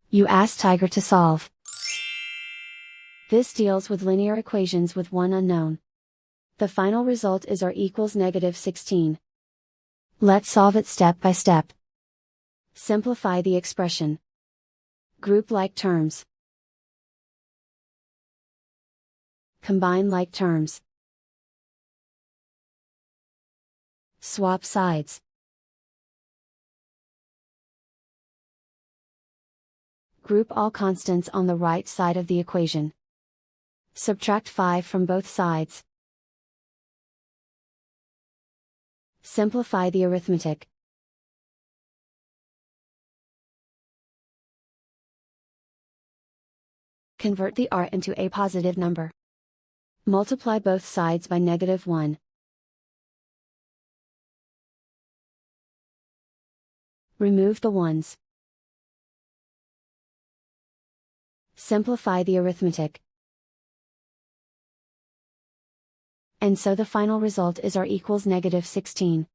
You ask Tiger to solve. This deals with linear equations with one unknown. The final result is r equals -16. Let's solve it step by step. Simplify the expression. Group like terms. Combine like terms. Swap sides. Group all constants on the right side of the equation. Subtract 5 from both sides. Simplify the arithmetic. Convert the r into a positive number. Multiply both sides by -1. Remove the ones. Simplify the arithmetic. And so the final result is r equals -16.